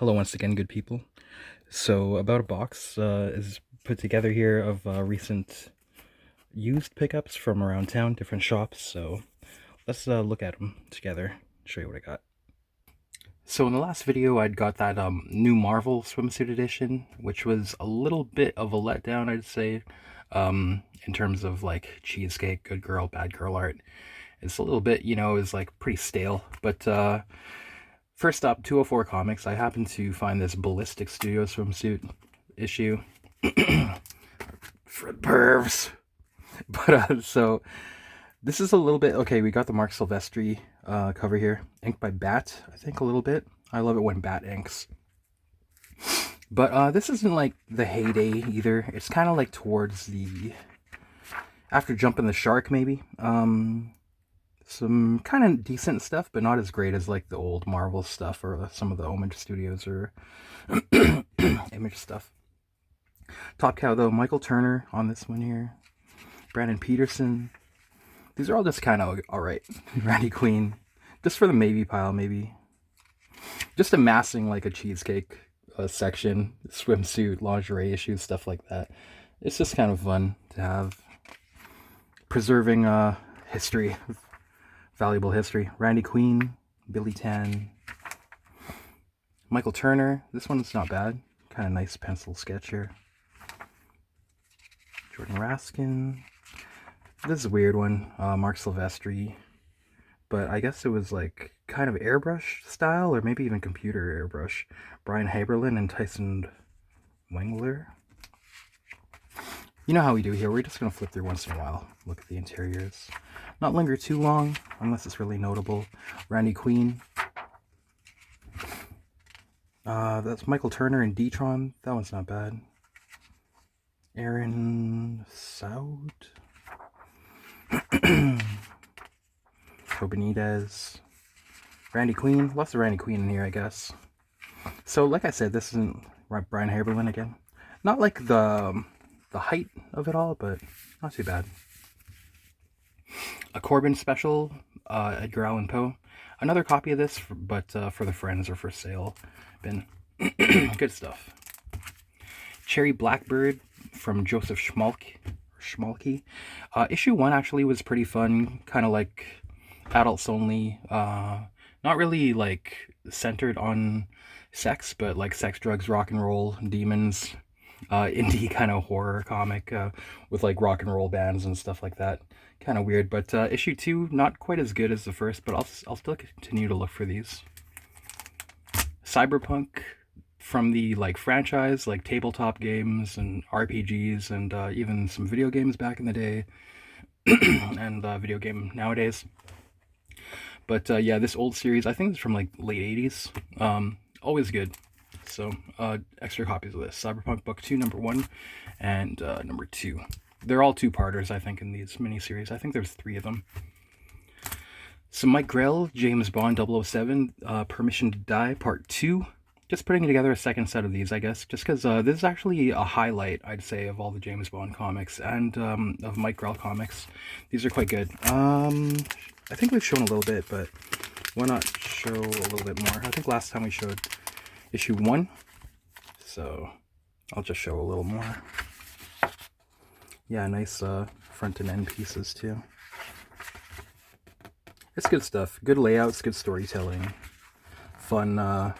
Hello once again, good people. So about a box is put together here of recent used pickups from around town, different shops. So let's look at them together, show you what I got. So in the last video, I'd got that new Marvel swimsuit edition, which was a little bit of a letdown, I'd say, in terms of like cheesecake, good girl, bad girl art. It's a little bit, is like pretty stale, but first up, 204 Comics. I happened to find this Ballistic Studio swimsuit issue for the pervs. But so this is a little bit okay. We got the Mark Silvestri cover here, inked by Bat. I think a little bit. I love it when Bat inks. But this isn't like the heyday either. It's kind of like towards the after Jumping the Shark, maybe. Some kind of decent stuff, but not as great as like the old Marvel stuff or some of the Homage Studios or Image stuff. Top cow though, Michael Turner on this one here, Brandon Peterson. These are all just kind of alright. Randy Queen, just for the maybe pile, maybe. Just amassing like a cheesecake section, swimsuit, lingerie issues, stuff like that. It's just kind of fun to have. Preserving history. Valuable history. Randy Queen, Billy Tan, Michael Turner. This one's not bad. Kind of nice pencil sketch here. Jordan Raskin. This is a weird one. Mark Silvestri. But I guess it was like kind of airbrush style, or maybe even computer airbrush. Brian Haberlin and Tyson Wengler. You know how we do here. We're just going to flip through once in a while. Look at the interiors. Not linger too long, unless it's really notable. Randy Queen. That's Michael Turner and D-Tron. That one's not bad. Aaron Stout. Joe Benitez. Randy Queen. Lots of Randy Queen in here, I guess. So, like I said, this isn't Brian Haberlin again. Not like the height of it all, but not too bad. A Corbin special, Edgar Allan Poe. Another copy of this, but for the friends or for sale bin. Good stuff. Cherry Blackbird from Joseph Schmalke. Issue 1 actually was pretty fun, kind of like adults only. Not really like centered on sex, but like sex, drugs, rock and roll, demons. Indie kind of horror comic with like rock and roll bands and stuff like that. Kind of weird, but issue 2 not quite as good as the first, but I'll still continue to look for these. Cyberpunk from the like franchise, like tabletop games and RPGs and even some video games back in the day and video game nowadays. But yeah, this old series, I think it's from like late 80s. Always good. So, extra copies of this. Cyberpunk Book 2, number 1, and number 2. They're all two-parters, I think, in these miniseries. I think there's 3 of them. So, Mike Grell, James Bond 007, Permission to Die, Part 2. Just putting together a second set of these, I guess, just because this is actually a highlight, I'd say, of all the James Bond comics and of Mike Grell comics. These are quite good. I think we've shown a little bit, but why not show a little bit more? I think last time we showed issue 1, so I'll just show a little more. Yeah, nice front and end pieces too. It's good stuff. Good layouts, good storytelling, fun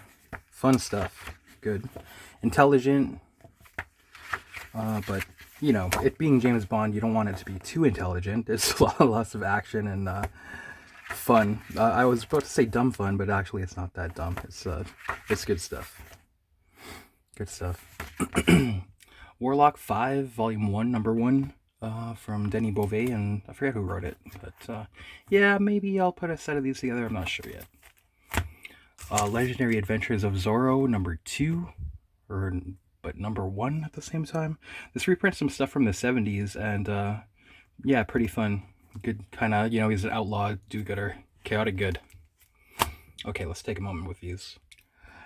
stuff. Good, intelligent, but you know, it being James Bond, you don't want it to be too intelligent. It's lots of action and fun. I was about to say dumb fun, but actually it's not that dumb. It's good stuff. Good stuff. Warlock 5, Volume 1, Number 1, from Denny Beauvais, and I forget who wrote it, but yeah, maybe I'll put a set of these together. I'm not sure yet. Legendary Adventures of Zorro, Number 2, but Number 1 at the same time. This reprints some stuff from the 70s, and yeah, pretty fun. Good kind of, he's an outlaw do-gooder. Chaotic good. Okay, let's take a moment with these.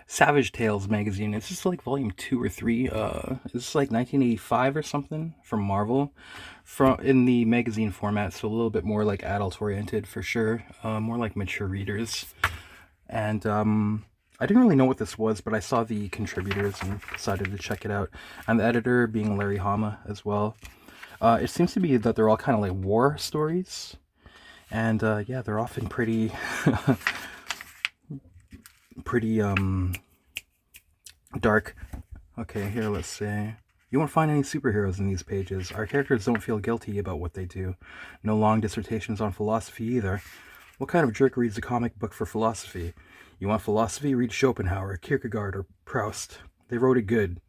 Savage Tales magazine. It's just like volume 2 or 3. It's like 1985 or something from Marvel. In the magazine format, so a little bit more like adult-oriented for sure. More like mature readers. And I didn't really know what this was, but I saw the contributors and decided to check it out. And the editor being Larry Hama as well. It seems to be that they're all kind of like war stories. And yeah, they're often pretty, pretty dark. Okay, here, let's see. You won't find any superheroes in these pages. Our characters don't feel guilty about what they do. No long dissertations on philosophy either. What kind of jerk reads a comic book for philosophy? You want philosophy? Read Schopenhauer, Kierkegaard, or Proust. They wrote it good.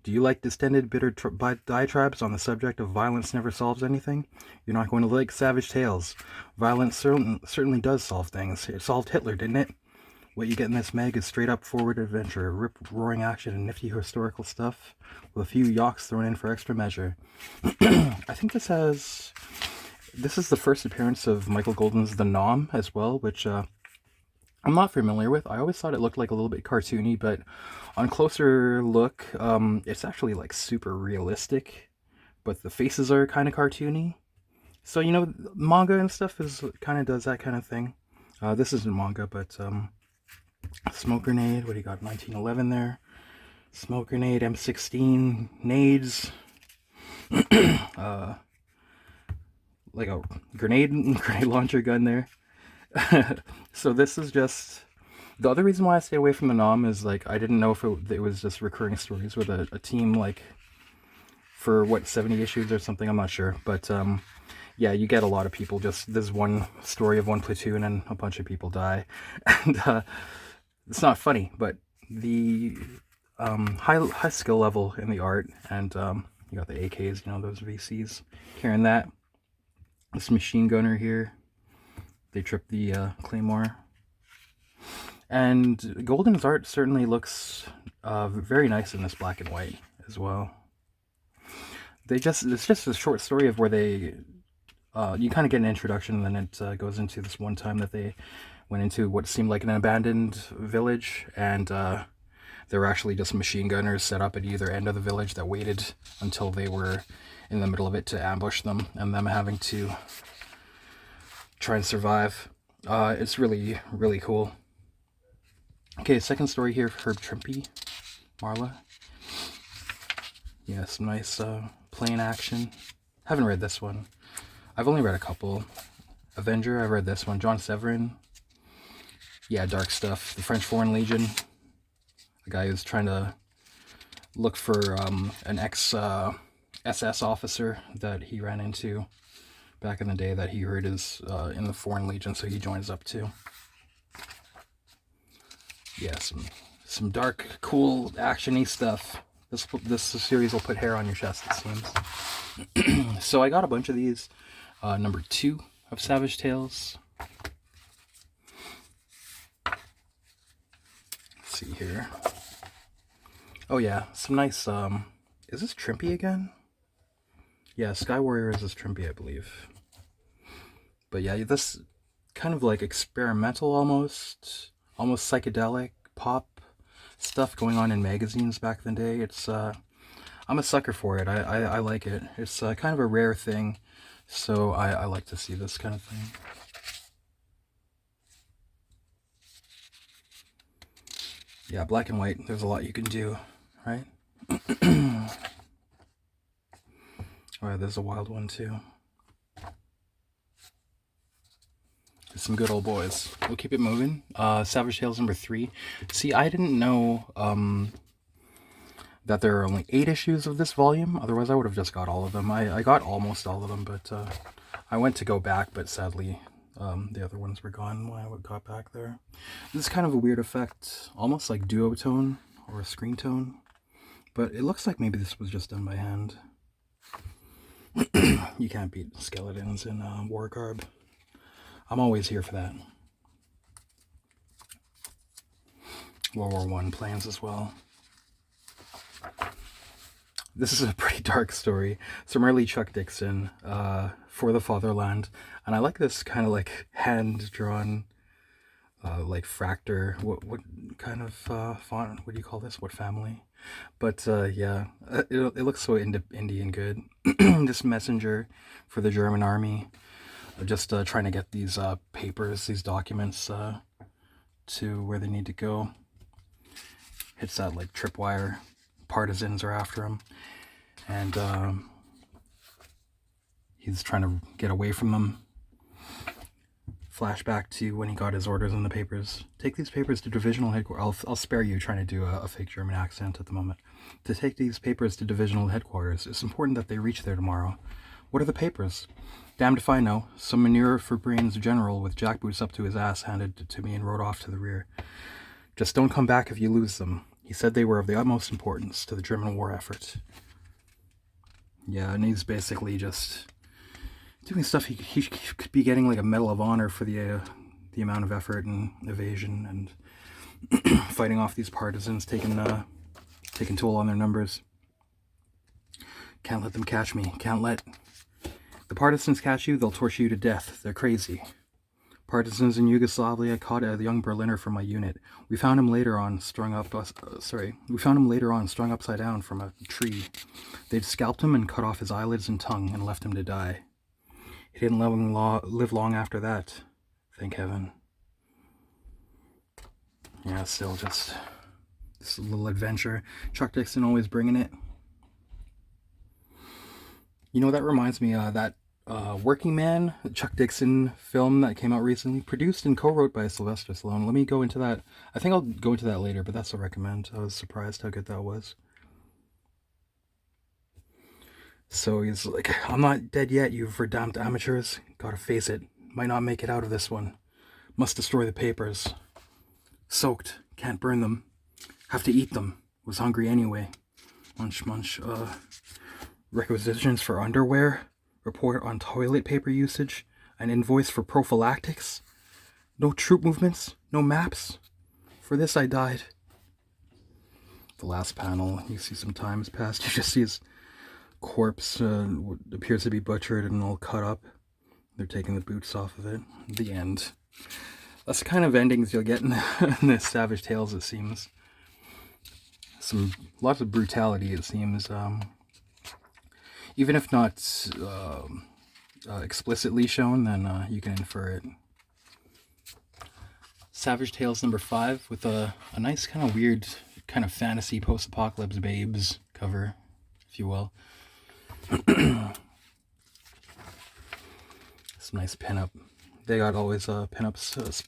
Do you like distended, bitter diatribes on the subject of violence never solves anything? You're not going to like Savage Tales. Violence certainly does solve things. It solved Hitler, didn't it? What you get in this mag is straight up forward adventure, rip-roaring action and nifty historical stuff, with a few yawks thrown in for extra measure. I think this is the first appearance of Michael Golden's The Nom as well, which I'm not familiar with. I always thought it looked like a little bit cartoony, but on closer look, it's actually like super realistic, but the faces are kind of cartoony. So, you know, manga and stuff kind of does that kind of thing. This isn't manga, but Smoke Grenade, what do you got? 1911 there. Smoke Grenade, M16, nades. Like a grenade launcher gun there. So this is just... The other reason why I stay away from the Nom is, like, I didn't know if it was just recurring stories with a team, like, for, what, 70 issues or something? I'm not sure. But, yeah, you get a lot of people just... There's one story of one platoon and a bunch of people die. And, it's not funny, but the high skill level in the art, and you got the AKs, you know, those VCs carrying that. This machine gunner here, they tripped the claymore. And Golden's art certainly looks very nice in this black and white as well. It's just a short story of where they you kind of get an introduction, and then it goes into this one time that they went into what seemed like an abandoned village, and there were actually just machine gunners set up at either end of the village that waited until they were in the middle of it to ambush them, and them having to try and survive. It's really, really cool. Okay, second story here for Trimpe, Marla. Yeah, some nice plain action. Haven't read this one. I've only read a couple. Avenger, I've read this one. John Severin. Yeah, dark stuff. The French Foreign Legion. A guy who's trying to look for an ex-SS officer that he ran into back in the day that he heard is in the Foreign Legion, so he joins up too. Yeah, some dark, cool, action-y stuff. This series will put hair on your chest, it seems. So I got a bunch of these. Number 2 of Savage Tales. Let's see here. Oh yeah, some nice, is this Trimpe again? Yeah, Sky Warriors is Trimpe, I believe. But yeah, this kind of like experimental almost psychedelic pop stuff going on in magazines back in the day. It's, I'm a sucker for it. I like it. It's kind of a rare thing, so I like to see this kind of thing. Yeah, black and white, there's a lot you can do, right? Alright, there's a wild one too. There's some good old boys. We'll keep it moving. Savage Tales number 3. See, I didn't know that there are only 8 issues of this volume. Otherwise, I would have just got all of them. I got almost all of them, but I went to go back, but sadly, the other ones were gone when I got back there. This is kind of a weird effect, almost like duotone or screen tone, but it looks like maybe this was just done by hand. You can't beat skeletons in war garb. I'm always here for that. World War I plans as well. This is a pretty dark story. Some early Chuck Dixon for the fatherland. And I like this kind of like hand-drawn, like fractor. What kind of font would you call this? What family? But yeah, it looks so indie and good. This messenger for the German army. Just trying to get these papers, these documents to where they need to go. hits that like tripwire. Partisans are after him, and he's trying to get away from them. Flashback to when he got his orders in the papers. Take these papers to divisional headquarters. I'll spare you trying to do a fake German accent at the moment. To take these papers to divisional headquarters, it's important that they reach there tomorrow. What are the papers? Damned if I know. Some manure for brains general with jackboots up to his ass handed it to me and rode off to the rear. Just don't come back if you lose them. He said they were of the utmost importance to the German war effort. Yeah, and he's basically just doing stuff he could be getting like a Medal of Honor for the amount of effort and evasion and fighting off these partisans, taking toll on their numbers. Can't let them catch me. Can't let the partisans catch you. They'll torture you to death. They're crazy. Partisans in Yugoslavia caught a young Berliner from my unit. We found him later on strung upside down from a tree. They'd scalped him and cut off his eyelids and tongue and left him to die. He didn't live long after that, thank heaven. Yeah, still just this little adventure. Chuck Dixon always bringing it. You know, that reminds me of that Working Man, Chuck Dixon film that came out recently, produced and co-wrote by Sylvester Stallone. Let me go into that. I think I'll go into that later, but that's a recommend. I was surprised how good that was. So he's like, I'm not dead yet, you verdammt amateurs. Gotta face it. Might not make it out of this one. Must destroy the papers. Soaked. Can't burn them. Have to eat them. Was hungry anyway. Munch, munch. Requisitions for underwear. Report on toilet paper usage. An invoice for prophylactics. No troop movements. No maps. For this I died. The last panel, you see some time has passed. You just see his corpse appears to be butchered and all cut up. They're taking the boots off of it. The end. That's the kind of endings you'll get in the Savage Tales, it seems. Lots of brutality, it seems. Even if not explicitly shown, then you can infer it. Savage Tales number 5 with a nice kind of weird kind of fantasy post-apocalypse babes cover, if you will. Some nice pinup. They got always pinups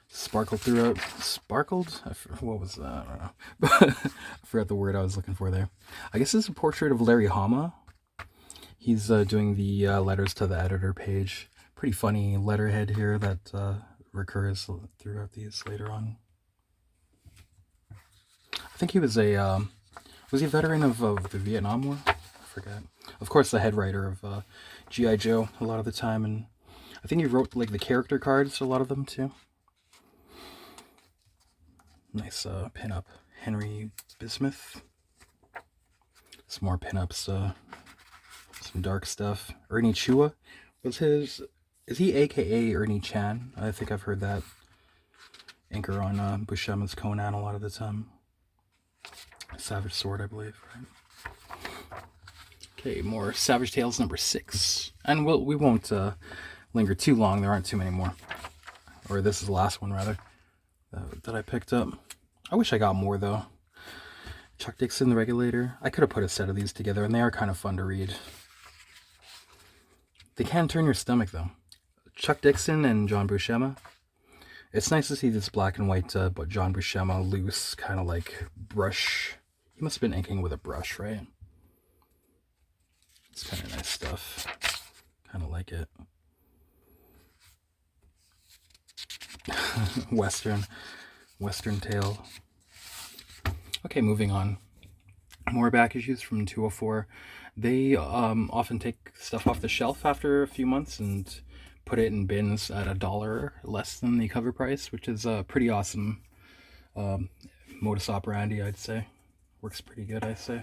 sparkled throughout. Sparkled? What was that? I don't know. I forgot the word I was looking for there. I guess this is a portrait of Larry Hama. He's doing the letters to the editor page. Pretty funny letterhead here that recurs throughout these later on. I think he was he a veteran of the Vietnam War? I forget. Of course, the head writer of G.I. Joe a lot of the time, and I think he wrote like the character cards, a lot of them too. Nice pinup. Henry Bismuth. Some more pinups. Some dark stuff. Ernie Chua was his. Is he AKA Ernie Chan? I think I've heard that. Anchor on Buscema's Conan a lot of the time. Savage Sword, I believe. Right? Okay, more Savage Tales number 6. And we won't linger too long. There aren't too many more. Or this is the last one, rather, that I picked up. I wish I got more, though. Chuck Dixon, The Regulator. I could have put a set of these together, and they are kind of fun to read. They can turn your stomach, though. Chuck Dixon and John Buscema. It's nice to see this black and white but John Buscema loose, kind of like brush. He must have been inking with a brush, right? It's kind of nice stuff. Kind of like it. Western tale. Okay, moving on. More back issues from 204. They often take stuff off the shelf after a few months and put it in bins at $1 less than the cover price, which is a pretty awesome modus operandi, I'd say. Works pretty good, I'd say.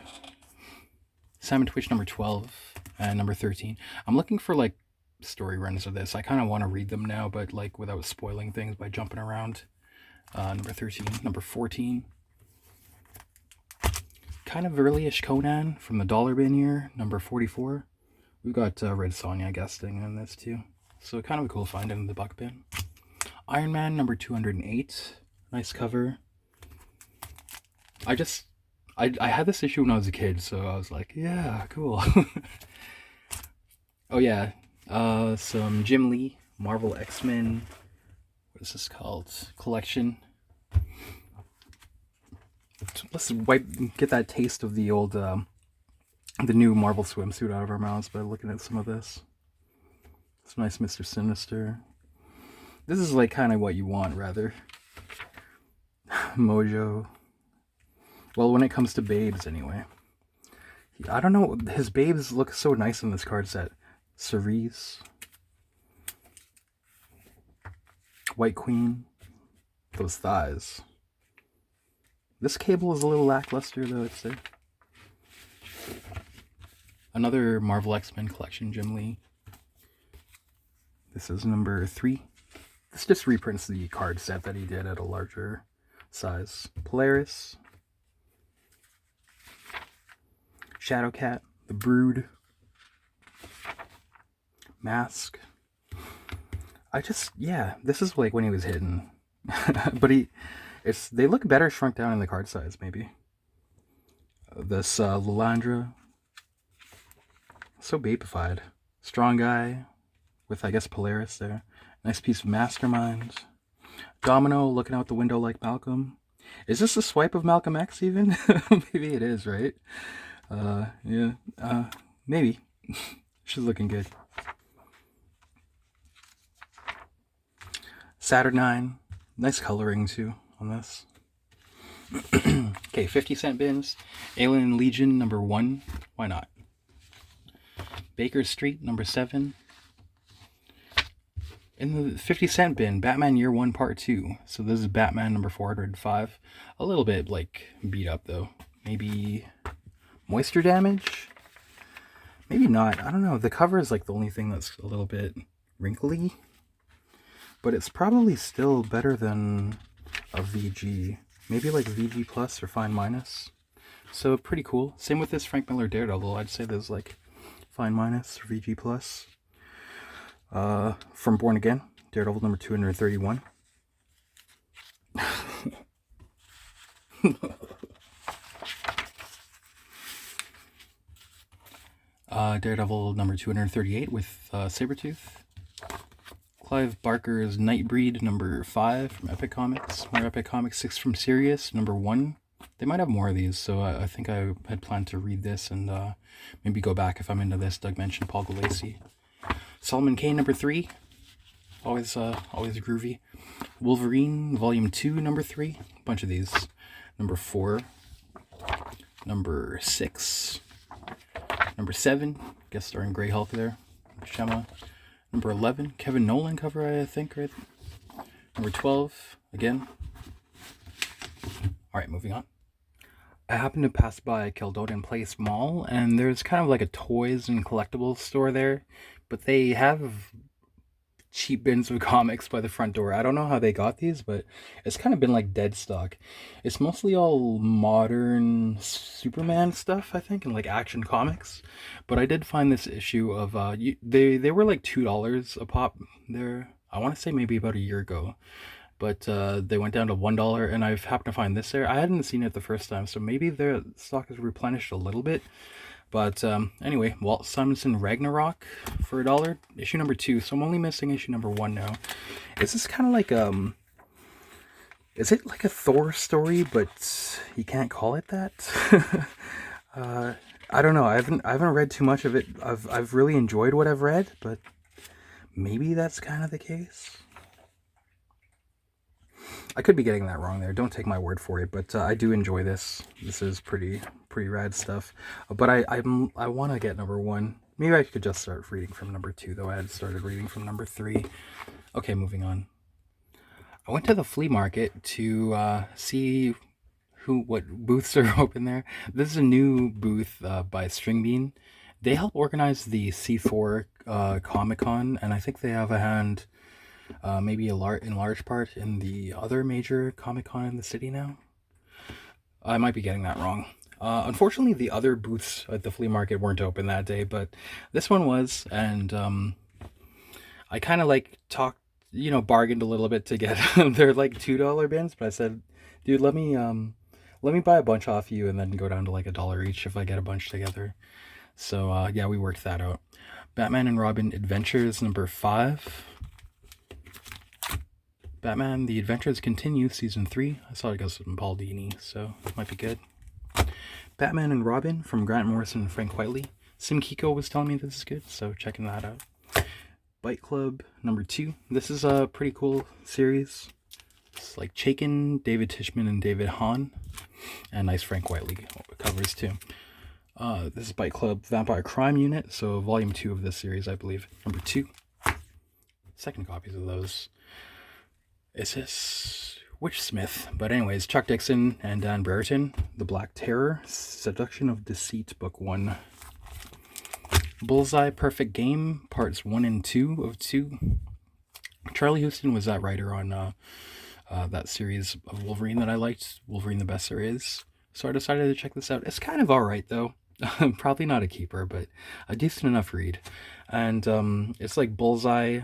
Simon Twitch number 12 and number 13. I'm looking for like story runs of this. I kind of want to read them now, but like without spoiling things by jumping around. Number 13, number 14. Kind of early-ish Conan from the dollar bin here, number 44. We've got Red Sonja guesting in this too. So kind of a cool find in the buck bin. Iron Man number 208. Nice cover. I had this issue when I was a kid, so I was like, yeah, cool. Oh yeah, some Jim Lee Marvel X-Men. What is this called? Collection. Let's get that taste of the old, the new Marvel swimsuit out of our mouths by looking at some of this. It's nice, Mr. Sinister. This is like kind of what you want, rather. Mojo. Well, when it comes to babes, anyway. I don't know. His babes look so nice in this card set. Cerise. White Queen. Those thighs. This cable is a little lackluster, though, I'd say. Another Marvel X-Men collection, Jim Lee. This is number 3. This just reprints the card set that he did at a larger size. Polaris. Shadowcat. The Brood. Mask. This is like when he was hidden. But they look better shrunk down in the card size, maybe. This Lilandra. So babified. Strong Guy with, I guess, Polaris there. Nice piece of Mastermind. Domino looking out the window like Malcolm. Is this a swipe of Malcolm X even? Maybe it is, right? Maybe. She's looking good. Saturnine. Nice coloring too on this. Okay, 50-cent bins. Alien Legion number 1. Why not? Baker Street number 7. In the 50-cent bin, Batman Year 1 Part 2. So this is Batman number 405. A little bit like beat up though. Maybe moisture damage? Maybe not. I don't know. The cover is like the only thing that's a little bit wrinkly. But it's probably still better than a VG. Maybe like VG Plus or Fine Minus. So pretty cool. Same with this Frank Miller Daredevil. I'd say there's like Fine Minus or VG Plus. From Born Again, Daredevil number 231. Daredevil number 238 with Sabretooth. Clive Barker's Nightbreed number 5 from Epic Comics. More Epic Comics 6 from Sirius number 1. They might have more of these, so I think I had planned to read this and maybe go back if I'm into this. Doug mentioned Paul Gulacy. Solomon Kane number 3. Always groovy. Wolverine volume 2 number 3. A bunch of these. Number 4. Number 6. Number 7. Guest starring Grey Hulk there. Buscema. Number 11. Kevin Nolan cover, I think, right? Number 12. Again. Alright, moving on. I happened to pass by Caledonian Place Mall, and there's kind of like a toys and collectibles store there, but they have cheap bins of comics by the front door. I don't know how they got these, but it's kind of been like dead stock. It's mostly all modern Superman stuff, I think, and like Action Comics. But I did find this issue of they were like $2 a pop there. I want to say maybe about a year ago. But they went down to $1, and I've happened to find this there. I hadn't seen it the first time, so maybe their stock is replenished a little bit. But anyway, Walt Simonson Ragnarok for $1. Issue number 2, so I'm only missing issue number 1 now. Is this kind of like is it like a Thor story, but you can't call it that? I don't know. I haven't read too much of it. I've really enjoyed what I've read, but maybe that's kind of the case. I could be getting that wrong there. Don't take my word for it, but I do enjoy this. This is pretty rad stuff. But I want to get number 1. Maybe I could just start reading from number 2, though I had started reading from number 3. Okay, moving on. I went to the flea market to see what booths are open there. This is a new booth by String Bean. They help organize the C4 Comic-Con, and I think they have a hand... maybe in large part in the other major Comic-Con in the city now. I might be getting that wrong. Unfortunately, the other booths at the flea market weren't open that day, but this one was, and I kind of like bargained a little bit to get they're like $2 bins, but I said, dude, let me let me buy a bunch off you and then go down to like $1 each if I get a bunch together. So yeah, we worked that out. Batman and Robin Adventures number 5. Batman The Adventures Continue Season 3. I saw it goes from Paul Dini, so it might be good. Batman and Robin from Grant Morrison and Frank Whiteley. Sim Kiko was telling me this is good, so checking that out. Bite Club number 2. This is a pretty cool series. It's like Chaikin, David Tishman, and David Hahn. And nice Frank Whiteley covers too. This is Bite Club Vampire Crime Unit, so volume 2 of this series, I believe. Number 2. Second copies of those. Is this Witchsmith? But anyways, Chuck Dixon and Dan Brereton. The Black Terror, Seduction of Deceit, Book 1. Bullseye Perfect Game, Parts 1 and 2 of 2. Charlie Houston was that writer on that series of Wolverine that I liked, Wolverine the Best There Is. So I decided to check this out. It's kind of alright though. Probably not a keeper, but a decent enough read. And it's like Bullseye.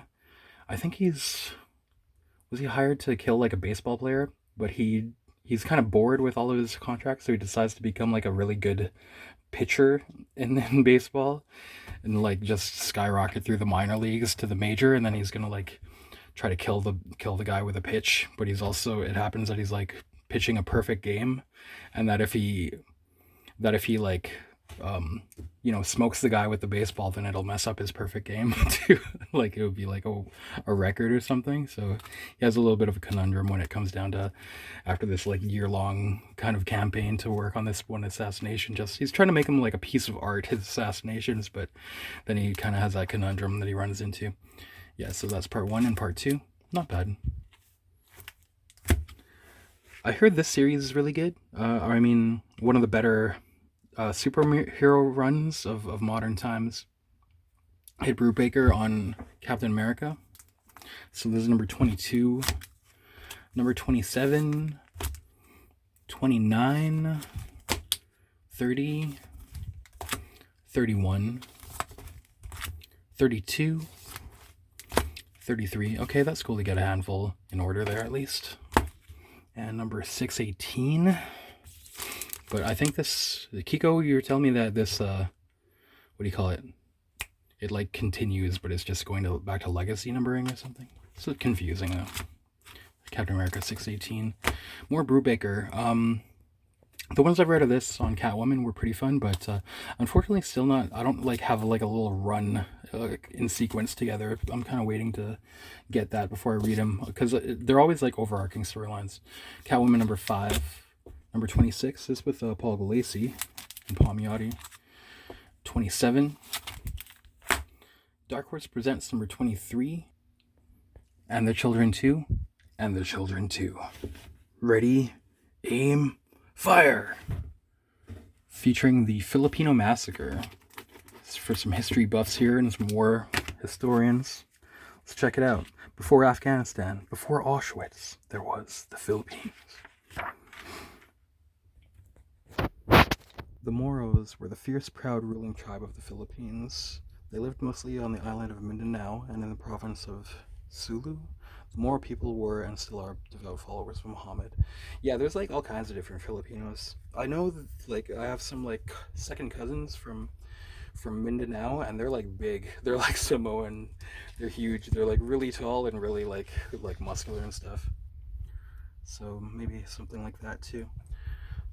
I think was he hired to kill like a baseball player, but he's kind of bored with all of his contracts, so he decides to become like a really good pitcher in baseball and like just skyrocket through the minor leagues to the major, and then he's gonna like try to kill the guy with a pitch. But he's also, it happens that he's like pitching a perfect game, and that if he like smokes the guy with the baseball, then it'll mess up his perfect game too. Like it would be like a record or something. So he has a little bit of a conundrum when it comes down to, after this like year-long kind of campaign to work on this one assassination. Just he's trying to make him like a piece of art, his assassinations, but then he kind of has that conundrum that he runs into. Yeah, so that's part 1 and part 2. Not bad. I heard this series is really good. I mean, one of the better superhero runs of modern times. I had Brubaker on Captain America. So this is number 22, number 27, 29, 30, 31, 32, 33. Okay, that's cool to get a handful in order there at least. And number 618. But I think this, Kiko, you were telling me that this, what do you call it? It like continues, but it's just going back to legacy numbering or something. So confusing though. Captain America 618. More Brubaker. The ones I've read of this on Catwoman were pretty fun, but unfortunately still not, I don't like have like a little run in sequence together. I'm kind of waiting to get that before I read them, because they're always like overarching storylines. Catwoman number 5. Number 26 is with Paul Gulacy and Palmiotti. 27. Dark Horse Presents number 23. And the Children 2. And the Children 2. Ready, aim, fire! Featuring the Filipino Massacre. It's for some history buffs here and some war historians. Let's check it out. Before Afghanistan, before Auschwitz, there was the Philippines. The Moros were the fierce, proud ruling tribe of the Philippines. They lived mostly on the island of Mindanao and in the province of Sulu. The Moro people were and still are devout followers of Muhammad. Yeah, there's like all kinds of different Filipinos. I know that like I have some like second cousins from Mindanao, and they're like big. They're like Samoan. They're huge. They're like really tall and really like muscular and stuff. So maybe something like that too.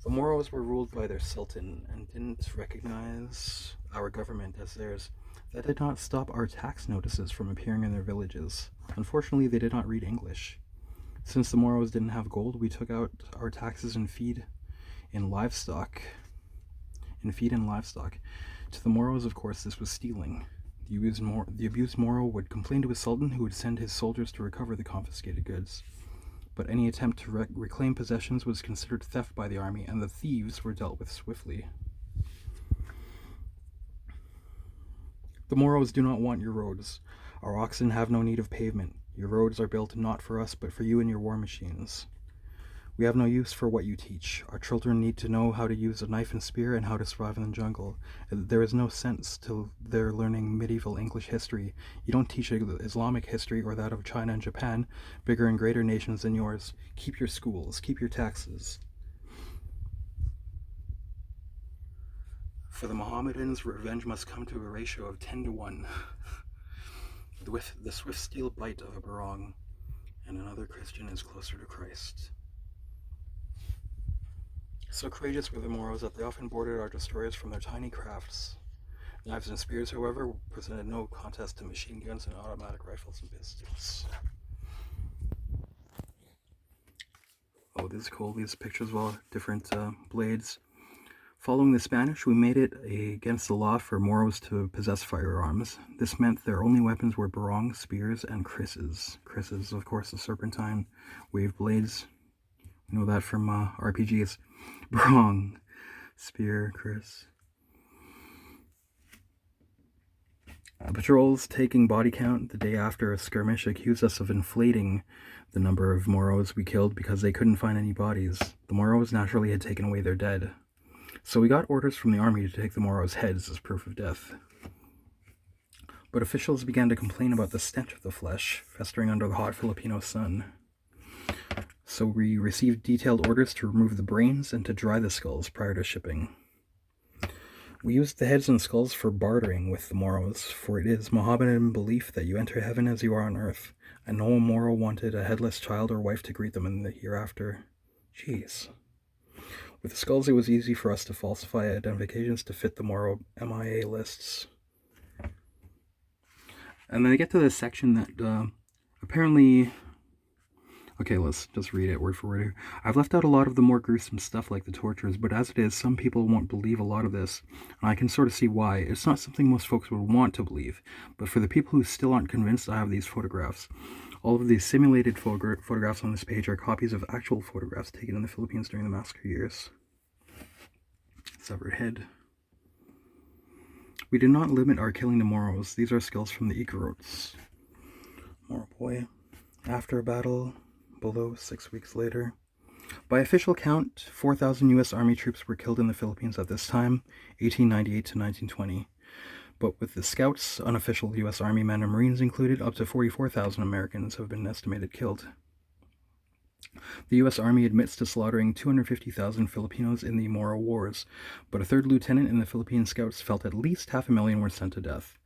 The Moros were ruled by their sultan and didn't recognize our government as theirs. That did not stop our tax notices from appearing in their villages. Unfortunately, they did not read English. Since the Moros didn't have gold, we took out our taxes and feed in livestock. To the Moros, of course, this was stealing. The abused Moro would complain to his sultan, who would send his soldiers to recover the confiscated goods. But any attempt to reclaim possessions was considered theft by the army, and the thieves were dealt with swiftly. The Moros do not want your roads. Our oxen have no need of pavement. Your roads are built not for us, but for you and your war machines. We have no use for what you teach. Our children need to know how to use a knife and spear and how to survive in the jungle. There is no sense to their learning medieval English history. You don't teach Islamic history or that of China and Japan, bigger and greater nations than yours. Keep your schools, keep your taxes. For the Mohammedans, revenge must come to a ratio of 10 to 1. With the swift steel bite of a barong, and another Christian is closer to Christ. So courageous were the Moros that they often boarded our destroyers from their tiny crafts. Knives and spears, however, presented no contest to machine guns and automatic rifles and pistols. Oh, this is cool. These pictures of all different blades. Following the Spanish, we made it against the law for Moros to possess firearms. This meant their only weapons were barongs, spears, and krisses. Krisses, of course, the serpentine wave blades. You know that from RPGs. Barong, spear, kriss. Patrols taking body count the day after a skirmish accused us of inflating the number of Moros we killed because they couldn't find any bodies. The Moros naturally had taken away their dead. So we got orders from the army to take the Moros' heads as proof of death. But officials began to complain about the stench of the flesh, festering under the hot Filipino sun. So we received detailed orders to remove the brains and to dry the skulls prior to shipping. We used the heads and skulls for bartering with the Moros, for it is Mohammedan belief that you enter heaven as you are on earth, and no Moro wanted a headless child or wife to greet them in the hereafter. Jeez. With the skulls, it was easy for us to falsify identifications to fit the Moro MIA lists. And then I get to this section that apparently... Okay, let's just read it word for word here. I've left out a lot of the more gruesome stuff like the tortures, but as it is, some people won't believe a lot of this, and I can sort of see why. It's not something most folks would want to believe, but for the people who still aren't convinced, I have these photographs. All of these simulated photographs on this page are copies of actual photographs taken in the Philippines during the massacre years. Severed head. We did not limit our killing to Moros. These are skills from the Igorots. Moro boy. After a battle, below 6 weeks later. By official count, 4,000 U.S. Army troops were killed in the Philippines at this time, 1898 to 1920. But with the scouts, unofficial U.S. Army men and Marines included, up to 44,000 Americans have been estimated killed. The U.S. Army admits to slaughtering 250,000 Filipinos in the Moro Wars, but a third lieutenant in the Philippine Scouts felt at least 500,000 were sent to death.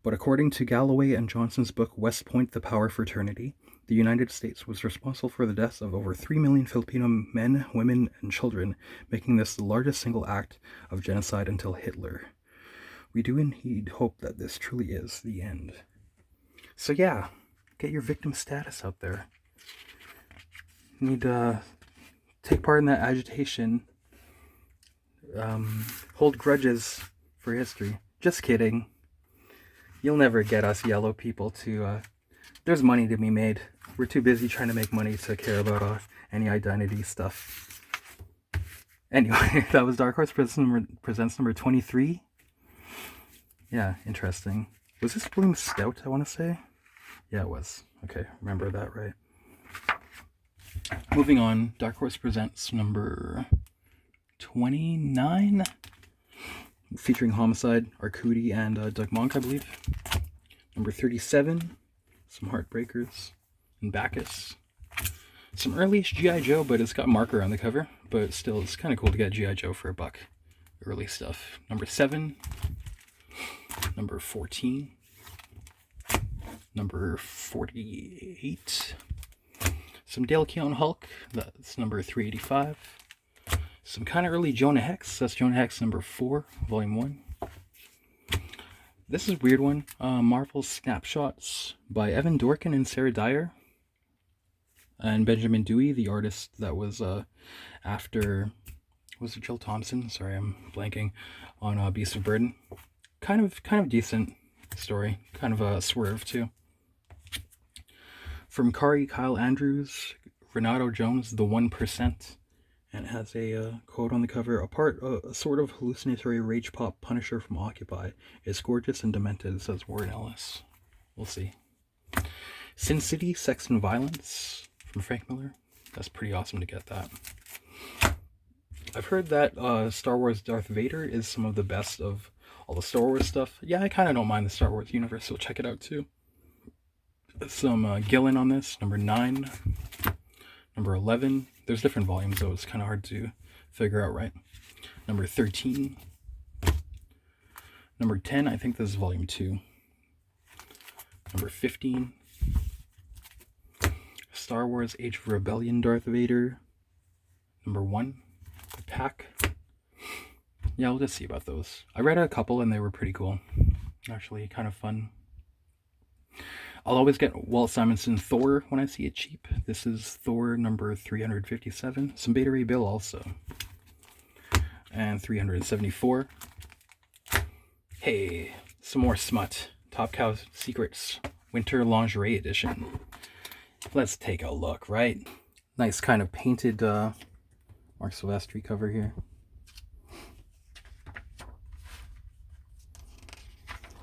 But according to Galloway and Johnson's book West Point, The Power Fraternity, the United States was responsible for the deaths of over 3 million Filipino men, women, and children, making this the largest single act of genocide until Hitler. We do indeed hope that this truly is the end. So yeah, get your victim status out there. You need to take part in that agitation. Hold grudges for history. Just kidding. You'll never get us yellow people to... there's money to be made. We're too busy trying to make money to care about any identity stuff. Anyway, that was Dark Horse Presents number 23. Yeah, interesting. Was this Bloom Stout, I want to say? Yeah, it was. Okay, remember that right. Moving on, Dark Horse Presents number 29. Featuring Homicide, Arcudi, and Doug Monk, I believe. Number 37, some Heartbreakers, and Bacchus. Some early-ish G.I. Joe, but it's got marker on the cover. But still, it's kind of cool to get G.I. Joe for $1. Early stuff. Number 7. Number 14. Number 48. Some Dale Keown Hulk. That's number 385. Some kind of early Jonah Hex. That's Jonah Hex number 4, volume 1. This is a weird one. Marvel Snapshots by Evan Dorkin and Sarah Dyer. And Benjamin Dewey, the artist that was after... Was it Jill Thompson? Sorry, I'm blanking. On Beast of Burden. Kind of decent story. Kind of a swerve, too. From Kyle Andrews, Renato Jones, The 1%. And it has a quote on the cover. A sort of hallucinatory rage pop Punisher from Occupy is gorgeous and demented, says Warren Ellis. We'll see. Sin City, Sex and Violence from Frank Miller. That's pretty awesome to get that. I've heard that Star Wars Darth Vader is some of the best of all the Star Wars stuff. Yeah, I kind of don't mind the Star Wars universe, so check it out too. Some Gillen on this, number 9. Number 11. There's different volumes, though. It's kind of hard to figure out right. Number 13. Number 10, I think this is volume 2. Number 15, Star Wars Age of Rebellion Darth Vader. Number 1, the pack. Yeah, we'll just see about those. I read a couple and they were pretty cool. Actually, kind of fun. I'll always get Walt Simonson Thor when I see it cheap. This is Thor number 357. Some Beta Ray Bill also. And 374. Hey, some more smut. Top Cow Secrets Winter Lingerie Edition. Let's take a look, right? Nice kind of painted Mark Silvestri cover here.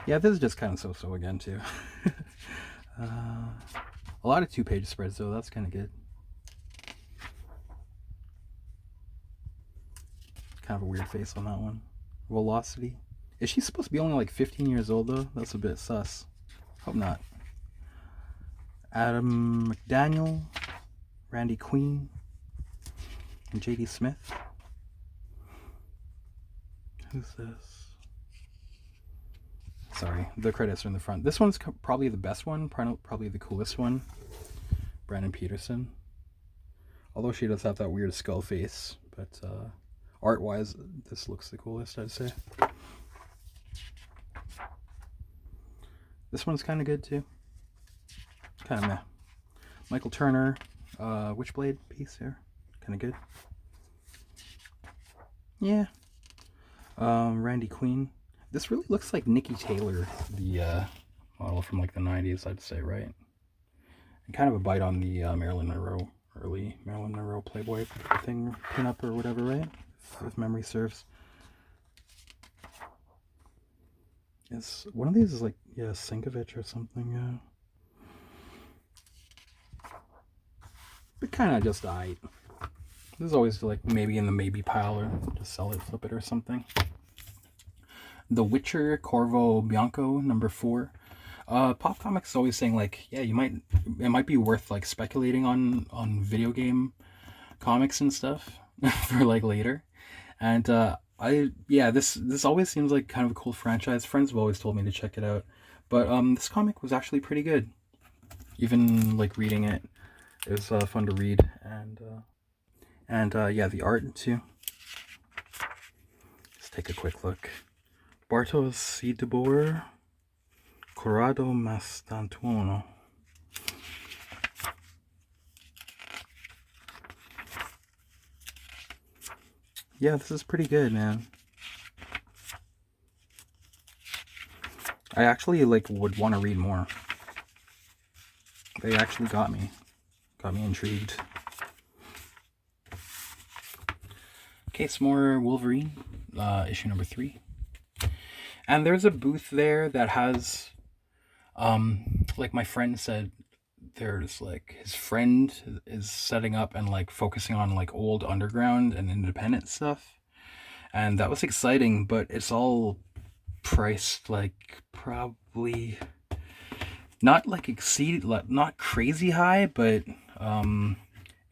Yeah, this is just kind of so-so again, too. A lot of 2-page spreads, though. That's kind of good. Kind of a weird face on that one. Velocity. Is she supposed to be only like 15 years old, though? That's a bit sus. Hope not. Adam McDaniel, Randy Queen, and J.D. Smith. Who's this? Sorry, the credits are in the front. This one's probably the best one, probably the coolest one. Brandon Peterson. Although she does have that weird skull face, but art-wise, this looks the coolest, I'd say. This one's kind of good, too. Kind of meh. Michael Turner, Witchblade piece here. Kind of good. Yeah. Randy Queen. This really looks like Nikki Taylor, the model from like the 90s, I'd say, right? And kind of a bite on the Marilyn Monroe, early Marilyn Monroe Playboy thing, pinup or whatever, right? If memory serves. Is one of these is like, yeah, Sinkovich or something, yeah. But kind of just aight. This is always like maybe in the maybe pile or just sell it, flip it or something. The Witcher Corvo Blanco number 4. Pop Comics is always saying like, yeah, it might be worth like speculating on video game comics and stuff for like later. And this always seems like kind of a cool franchise. Friends have always told me to check it out. But this comic was actually pretty good. Even like reading it, it was fun to read, and yeah, the art too. Let's take a quick look. Bartoz, Sztybor, Corrado, Mastantuono. Yeah, this is pretty good, man. I actually like would want to read more. They actually got me intrigued. Okay, some more Wolverine, issue number 3. And there's a booth there that has, like my friend said, there's like his friend is setting up and like focusing on like old underground and independent stuff. And that was exciting, but it's all priced like probably not like not crazy high, but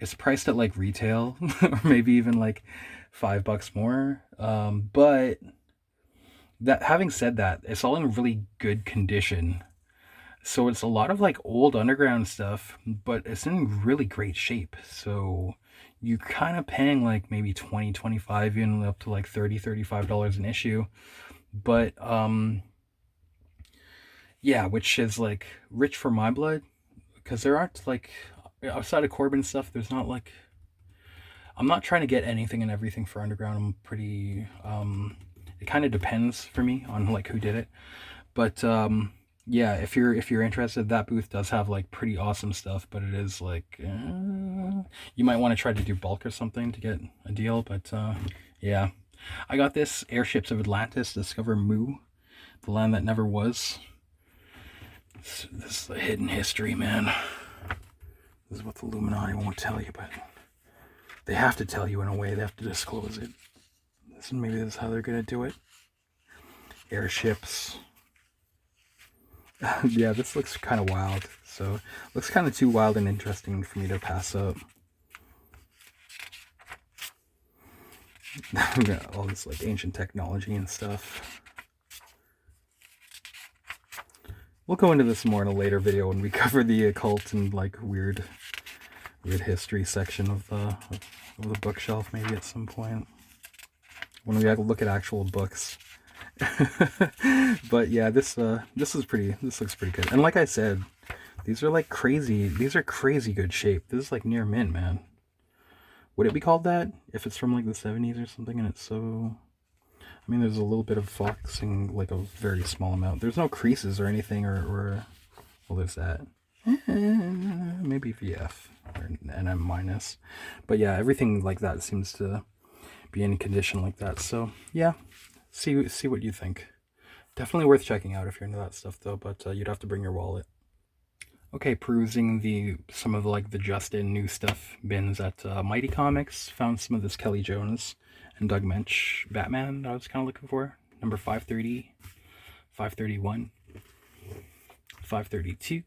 it's priced at like retail or maybe even like $5 more. But that having said that, it's all in really good condition. So it's a lot of like old underground stuff, but it's in really great shape. So you're kind of paying like maybe $20, $25, even up to like $30, $35 an issue. But yeah, which is like rich for my blood, because there aren't like, outside of Corbin stuff, there's not like, I'm not trying to get anything and everything for underground. I'm pretty, it kind of depends for me on like who did it. But yeah, if you're interested, that booth does have like pretty awesome stuff, but it is like you might want to try to do bulk or something to get a deal. But yeah, I got this Airships of Atlantis, Discover Mu, the land that never was. This is the hidden history, man. This is what the Illuminati won't tell you, but they have to tell you in a way. They have to disclose it. Maybe this is how they're gonna do it. Airships. Yeah, this looks kind of wild. So, looks kind of too wild and interesting for me to pass up. We got all this like ancient technology and stuff. We'll go into this more in a later video when we cover the occult and like weird history section of the bookshelf, maybe at some point when we look at actual books. But yeah, this looks pretty good. And like I said, these are like crazy. These are crazy good shape. This is like near mint, man. Would it be called that if it's from like the 70s or something? And it's so. I mean, there's a little bit of foxing, like a very small amount. There's no creases or anything, or well, there's that. Maybe VF or NM minus, but yeah, everything like that seems to be in condition like that. So yeah, see what you think. Definitely worth checking out if you're into that stuff, though. But you'd have to bring your wallet. Okay, perusing some of like the just in new stuff bins at Mighty Comics, found some of this Kelly Jones and Doug Mensch Batman that I was kind of looking for. Number 530, 531, 532.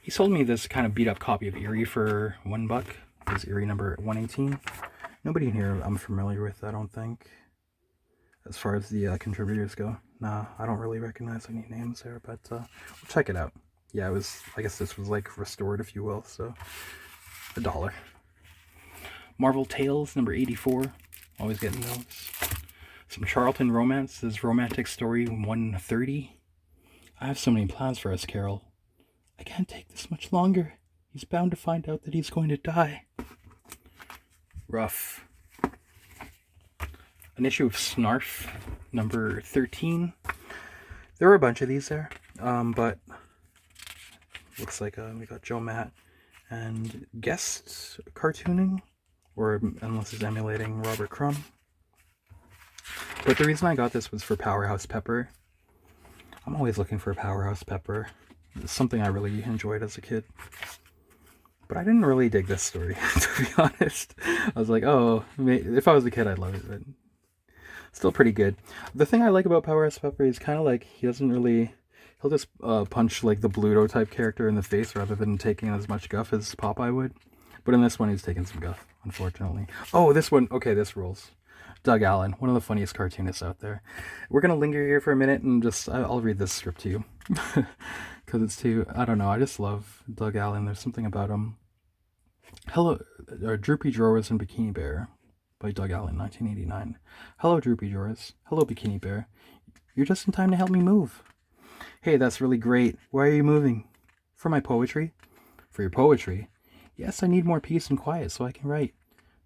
He sold me this kind of beat up copy of Eerie for $1. This is Eerie number 118. Nobody in here I'm familiar with, I don't think. As far as the contributors go. Nah, I don't really recognize any names there, but we'll check it out. Yeah, it was, I guess this was like restored, if you will, so $1. Marvel Tales, number 84. Always getting those. Some Charlton Romance. This is Romantic Story 130. I have so many plans for us, Carol. I can't take this much longer. He's bound to find out that he's going to die. Rough. An issue of Snarf, number 13. There were a bunch of these there, but looks like we got Joe Matt and guest cartooning, or unless it's emulating Robert Crumb. But the reason I got this was for Powerhouse Pepper. I'm always looking for a Powerhouse Pepper. It's something I really enjoyed as a kid. But I didn't really dig this story, to be honest. I was like, oh, if I was a kid, I'd love it, but still pretty good. The thing I like about Powerhouse Pepper is kind of like, he'll just punch like the Bluto type character in the face rather than taking as much guff as Popeye would. But in this one, he's taking some guff, unfortunately. Oh, this one, okay, this rules. Doug Allen, one of the funniest cartoonists out there. We're going to linger here for a minute and I'll read this strip to you. Because it's too, I don't know, I just love Doug Allen. There's something about him. Hello, Droopy Drawers and Bikini Bear by Doug Allen, 1989. Hello, Droopy Drawers. Hello, Bikini Bear. You're just in time to help me move. Hey, that's really great. Why are you moving? For my poetry? For your poetry? Yes, I need more peace and quiet so I can write.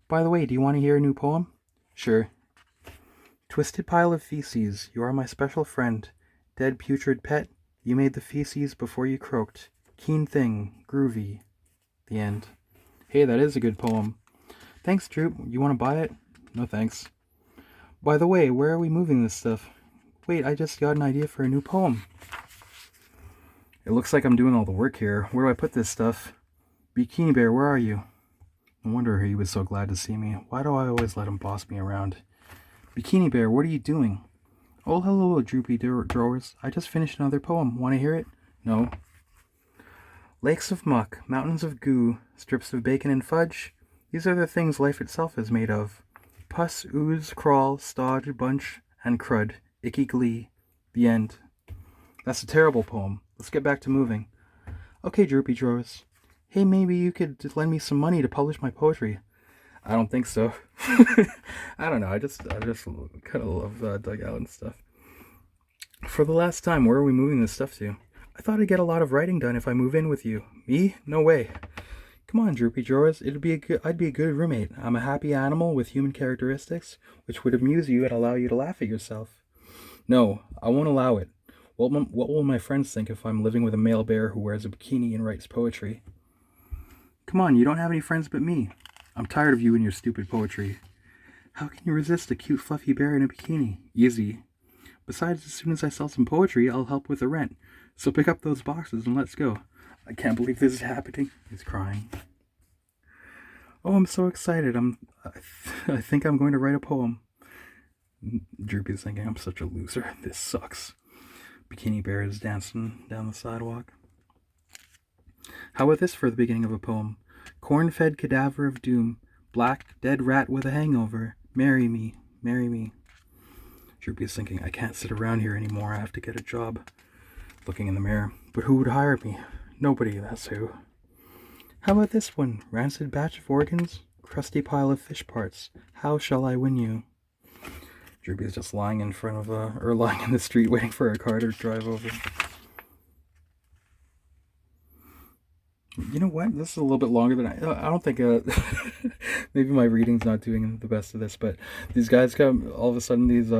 By the way, do you want to hear a new poem? Sure. Twisted pile of feces, you are my special friend. Dead putrid pet, you made the feces before you croaked. Keen thing, groovy. The end. Hey, that is a good poem. Thanks, Droop. You want to buy it? No thanks. By the way, where are we moving this stuff? Wait, I just got an idea for a new poem. It looks like I'm doing all the work here. Where do I put this stuff? Bikini Bear, where are you? No wonder he was so glad to see me. Why do I always let him boss me around? Bikini Bear, what are you doing? Oh, hello, Droopy Drawers. I just finished another poem. Want to hear it? No. Lakes of muck, mountains of goo, strips of bacon and fudge. These are the things life itself is made of. Pus, ooze, crawl, stodge, bunch, and crud. Icky glee. The end. That's a terrible poem. Let's get back to moving. Okay, Droopy Drawers. Hey, maybe you could lend me some money to publish my poetry. I don't think so. I don't know. I just kind of love Doug Allen stuff. For the last time, where are we moving this stuff to? I thought I'd get a lot of writing done if I move in with you. Me? No way. Come on, Droopy Drawers. I'd be a good roommate. I'm a happy animal with human characteristics, which would amuse you and allow you to laugh at yourself. No, I won't allow it. What will my friends think if I'm living with a male bear who wears a bikini and writes poetry? Come on, you don't have any friends but me. I'm tired of you and your stupid poetry. How can you resist a cute fluffy bear in a bikini? Easy. Besides, as soon as I sell some poetry, I'll help with the rent. So pick up those boxes and let's go. I can't believe this is happening. He's crying. Oh, I'm so excited. I think I'm going to write a poem. Droopy's thinking, I'm such a loser. This sucks. Bikini Bear is dancing down the sidewalk. How about this for the beginning of a poem? Corn-fed cadaver of doom, black, dead rat with a hangover. Marry me, marry me. Droopy is thinking, I can't sit around here anymore. I have to get a job. looking in the mirror. But who would hire me? Nobody, that's who. How about this one? Rancid batch of organs, crusty pile of fish parts. How shall I win you? Droopy's just lying in front of lying in the street waiting for a car to drive over. You know what? This is a little bit longer than I don't think, maybe my reading's not doing the best of this, but these guys come, all of a sudden these,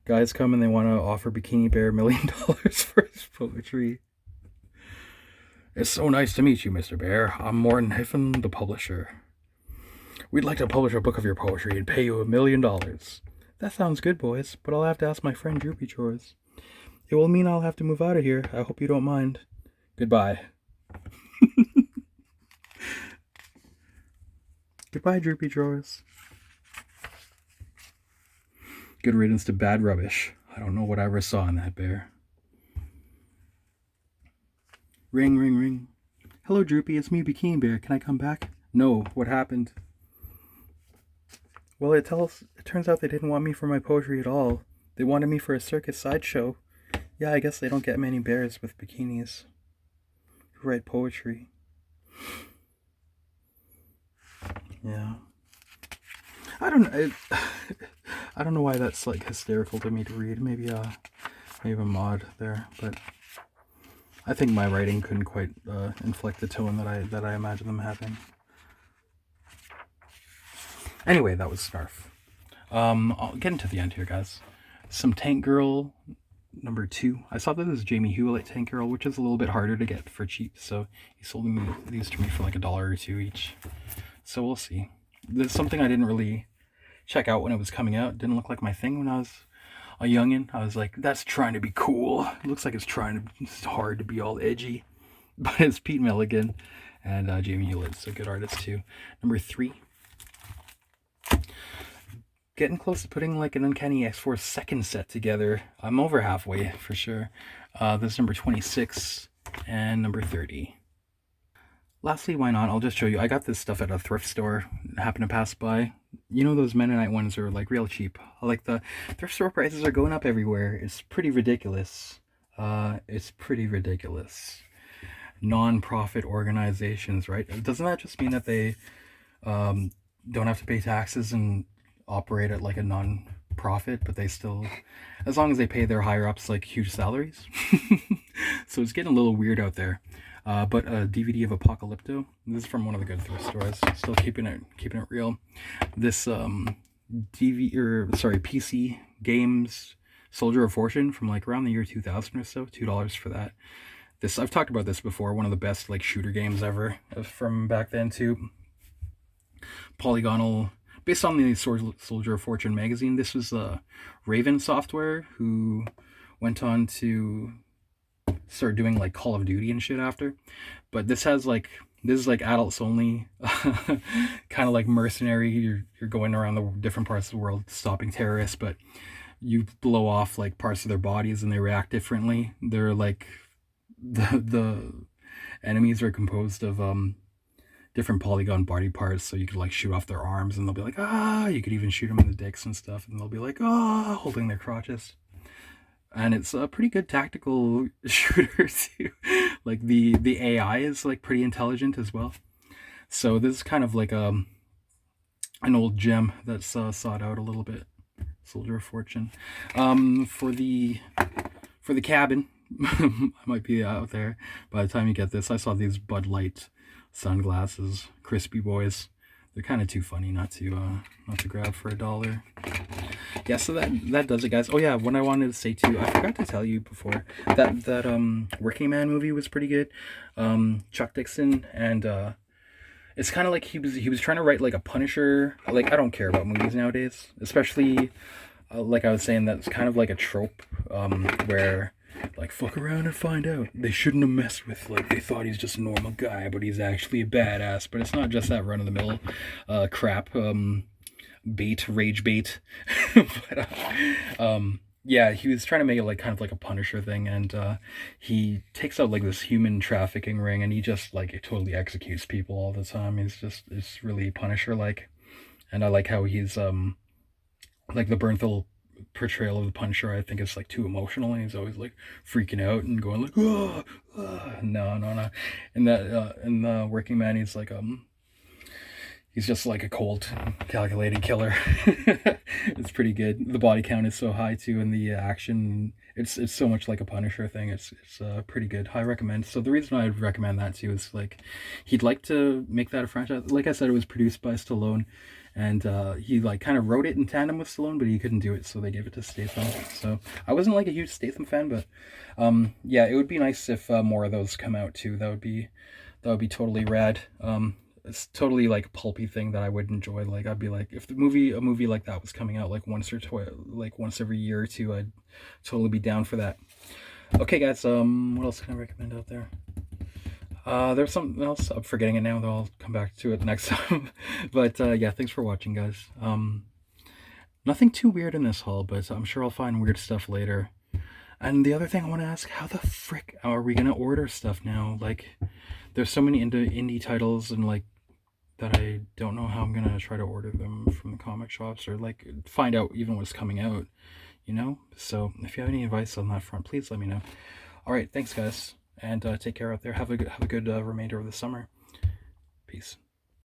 guys come and they want to offer Bikini Bear $1 million for his poetry. It's so nice to meet you, Mr. Bear. I'm Morton Hiffen, the publisher. We'd like to publish a book of your poetry and pay you $1 million. That sounds good, boys, but I'll have to ask my friend Droopy chores. It will mean I'll have to move out of here. I hope you don't mind. Goodbye. Goodbye, Droopy drawers. Good riddance to bad rubbish. I don't know what I ever saw in that bear. Ring, ring, ring. Hello, Droopy. It's me, Bikini Bear. Can I come back? No. What happened? Well, it turns out they didn't want me for my poetry at all. They wanted me for a circus sideshow. Yeah, I guess they don't get many bears with bikinis who write poetry. Yeah. I don't know why that's like hysterical to me to read. Maybe I'm odd there, but I think my writing couldn't quite inflect the tone that I imagine them having. Anyway, that was Snarf. I'll get into the end here, guys. Some Tank Girl number 2. I saw that there's Jamie Hewlett Tank Girl, which is a little bit harder to get for cheap, so he sold these to me for like $1 or $2 each. So we'll see. There's something I didn't really check out when it was coming out. It didn't look like my thing when I was a youngin'. I was like, that's trying to be cool. It looks like it's hard to be all edgy. But it's Pete Milligan and Jamie Hewlett's a good artist too. Number 3. Getting close to putting like an Uncanny X-Force second set together. I'm over halfway for sure. This is number 26 and number 30. Lastly, why not? I'll just show you. I got this stuff at a thrift store. Happened to pass by. You know those Mennonite ones are like real cheap. Like the thrift store prices are going up everywhere. It's pretty ridiculous. Non-profit organizations, right? Doesn't that just mean that they don't have to pay taxes and operate at like a non-profit, but they still, as long as they pay their higher ups like huge salaries? So it's getting a little weird out there. But a DVD of Apocalypto. This is from one of the good thrift stores. Still keeping it real. This PC games Soldier of Fortune from like around the year 2000 or so. $2 for that. This, I've talked about this before. One of the best like shooter games ever from back then too. Polygonal, based on the Soldier of Fortune magazine. This was Raven Software, who went on to start doing like Call of Duty and shit after. But this is like adults only, kind of like Mercenary. You're going around the different parts of the world stopping terrorists, but you blow off like parts of their bodies and they react differently. They're like the enemies are composed of different polygon body parts, so you could like shoot off their arms and they'll be like, ah. You could even shoot them in the dicks and stuff and they'll be like, ah, holding their crotches. And it's a pretty good tactical shooter too. Like the AI is like pretty intelligent as well. So this is kind of like an old gem that's sought out a little bit. Soldier of Fortune. For the cabin, I might be out there by the time you get this. I saw these Bud Light sunglasses, crispy boys. They're kind of too funny not to grab for $1. Yeah, so that does it, guys. Oh yeah, what I wanted to say too, I forgot to tell you before, that Working Man movie was pretty good. Chuck Dixon, and it's kind of like he was trying to write like a Punisher. Like, I don't care about movies nowadays, especially like I was saying, that's kind of like a trope where like, fuck around and find out. They shouldn't have messed with, like, they thought he's just a normal guy, but he's actually a badass. But it's not just that run-of-the-mill crap, rage bait. But, yeah, he was trying to make it, like, kind of like a Punisher thing, and he takes out, like, this human trafficking ring, and he just, like, totally executes people all the time. It's really Punisher-like. And I like how he's, like, the Bernthal portrayal of the Punisher, I think it's like too emotional, and he's always like freaking out and going like, oh, no. And that in the Working Man, he's like he's just like a cold, calculated killer. It's pretty good. The body count is so high too, and the action, it's so much like a Punisher thing. It's pretty good. I recommend. So the reason I'd recommend that too is like he'd like to make that a franchise. Like I said, it was produced by Stallone, and he like kind of wrote it in tandem with Stallone, but he couldn't do it, so they gave it to Statham. So I wasn't like a huge Statham fan, but yeah, it would be nice if more of those come out too. That would be totally rad. It's totally like a pulpy thing that I would enjoy. Like I'd be like, if a movie like that was coming out like once every year or two, I'd totally be down for that. Okay, guys. What else can I recommend out there? There's something else. I'm forgetting it now, though. I'll come back to it next time. But yeah, thanks for watching, guys. Nothing too weird in this haul, but I'm sure I'll find weird stuff later. And the other thing I want to ask, how the frick are we gonna order stuff now? Like, there's so many indie titles and like that I don't know how I'm gonna try to order them from the comic shops or like find out even what's coming out, you know? So if you have any advice on that front, please let me know. All right, thanks guys, and take care out there. Have a good remainder of the summer. Peace.